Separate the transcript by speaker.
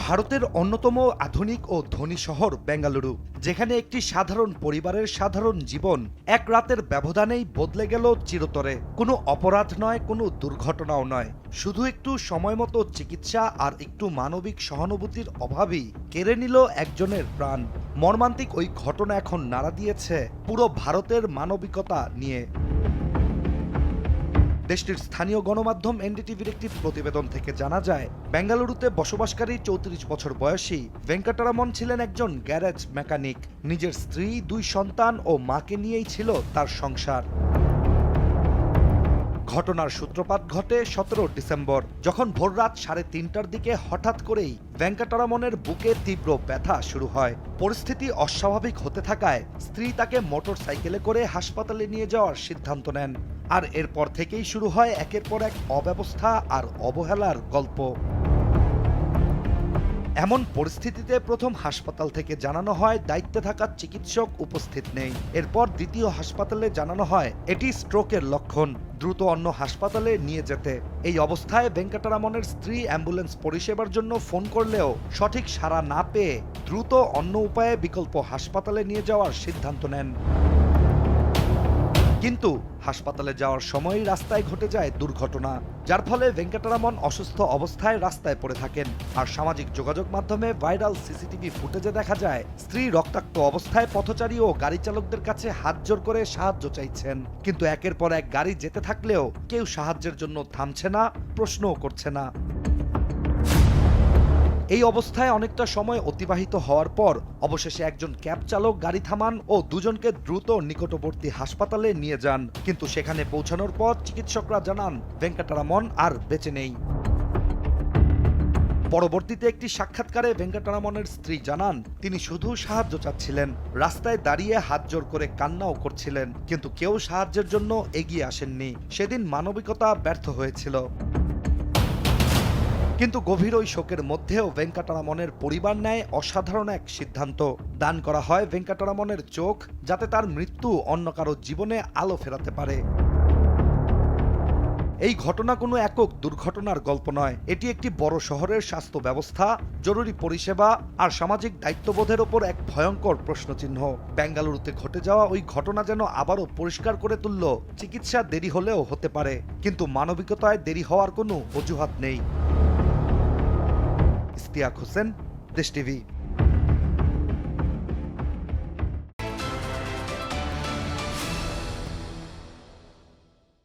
Speaker 1: ভারতের অন্যতম আধুনিক ও ধনী শহর বেঙ্গালুরু, যেখানে একটি সাধারণ পরিবারের সাধারণ জীবন এক রাতের ব্যবধানেই বদলে গেল চিরতরে। কোনো অপরাধ নয়, কোনো দুর্ঘটনাও নয়, শুধু একটু সময়মতো চিকিৎসা আর একটু মানবিক সহানুভূতির অভাবই কেড়ে নিল একজনের প্রাণ। মর্মান্তিক ওই ঘটনা এখন নাড়া দিয়েছে পুরো ভারতের মানবিকতা নিয়ে। দেশটির স্থানীয় গণমাধ্যম এনডিটিভির একটি প্রতিবেদন থেকে জানা যায়, বেঙ্গালুরুতে বসবাসকারী ৩৪ বছর বয়সী ভেঙ্কটরামন ছিলেন একজন গ্যারেজ মেকানিক। নিজের স্ত্রী, ২ সন্তান ও মাকে নিয়েই ছিল তার সংসার। ঘটনার সূত্রপাত ঘটে ১৭ ডিসেম্বর, যখন ভোররাত ৩:৩০টার দিকে হঠাৎ করেই ভেঙ্কটরামনের বুকে তীব্র ব্যথা শুরু হয়। পরিস্থিতি অস্বাভাবিক হতে থাকায় স্ত্রী তাকে মোটর সাইকেলে করে হাসপাতালে নিয়ে যাওয়ার সিদ্ধান্ত নেন। আর এরপর থেকেই শুরু হয় একের পর এক অব্যবস্থা আর অবহেলার গল্প। এমন পরিস্থিতিতে প্রথম হাসপাতাল থেকে জানানো হয় দায়িত্বে থাকা চিকিৎসক উপস্থিত নেই। এরপর দ্বিতীয় হাসপাতালে জানানো হয় এটি স্ট্রোকের লক্ষণ, দ্রুত অন্য হাসপাতালে নিয়ে যেতে। এই অবস্থায় ভেঙ্কটরামনের স্ত্রী অ্যাম্বুলেন্স পরিষেবার জন্য ফোন করলেও সঠিক সাড়া না পেয়ে দ্রুত অন্য উপায়ে বিকল্প হাসপাতালে নিয়ে যাওয়ার সিদ্ধান্ত নেন। কিন্তু হাসপাতালে যাওয়ার সময়ই রাস্তায় ঘটে যায় দুর্ঘটনা, যার ফলে ভেঙ্কটরামন অসুস্থ অবস্থায় রাস্তায় পড়ে থাকেন। আর সামাজিক যোগাযোগ মাধ্যমে ভাইরাল সিসিটিভি ফুটেজে দেখা যায় স্ত্রী রক্তাক্ত অবস্থায় পথচারী ও গাড়ি চালকদের কাছে হাত জোড় করে সাহায্য চাইছেন। কিন্তু একের পর এক গাড়ি যেতে থাকলেও কেউ সাহায্যের জন্য থামছে না, প্রশ্নও করছে না। এই অবস্থায় অনেকটা সময় অতিবাহিত হওয়ার পর অবশেষে একজন ক্যাব চালক গাড়ি থামান ও দুজনকে দ্রুত নিকটবর্তী হাসপাতালে নিয়ে যান। কিন্তু সেখানে পৌঁছানোর পর চিকিৎসকরা জানান ভেঙ্কটরামন আর বেঁচে নেই। পরবর্তীতে একটি সাক্ষাৎকারে ভেঙ্কটরামনের স্ত্রী জানান তিনি শুধু সাহায্য চাচ্ছিলেন, রাস্তায় দাঁড়িয়ে হাত জোড় করে কান্নাও করছিলেন, কিন্তু কেউ সাহায্যের জন্য এগিয়ে আসেননি। সেদিন মানবিকতা ব্যর্থ হয়েছিল। কিন্তু গভীর ওই শোকের মধ্যেও ভেঙ্কটরামনের পরিবার নেয় অসাধারণ এক সিদ্ধান্ত। দান করা হয় ভেঙ্কটরামনের চোখ, যাতে তার মৃত্যু অন্য কারো জীবনে আলো ফেরাতে পারে। এই ঘটনা কোনো একক দুর্ঘটনার গল্প নয়, এটি একটি বড় শহরের স্বাস্থ্য ব্যবস্থা, জরুরি পরিষেবা আর সামাজিক দায়িত্ববোধের ওপর এক ভয়ঙ্কর প্রশ্নচিহ্ন। বেঙ্গালুরুতে ঘটে যাওয়া ওই ঘটনা যেন আবারও পরিষ্কার করে তুলল চিকিৎসা দেরি হলেও হতে পারে, কিন্তু মানবিকতায় দেরি হওয়ার কোনো অজুহাত নেই। ইশতিয়াক হোসেন, দেশ টিভি।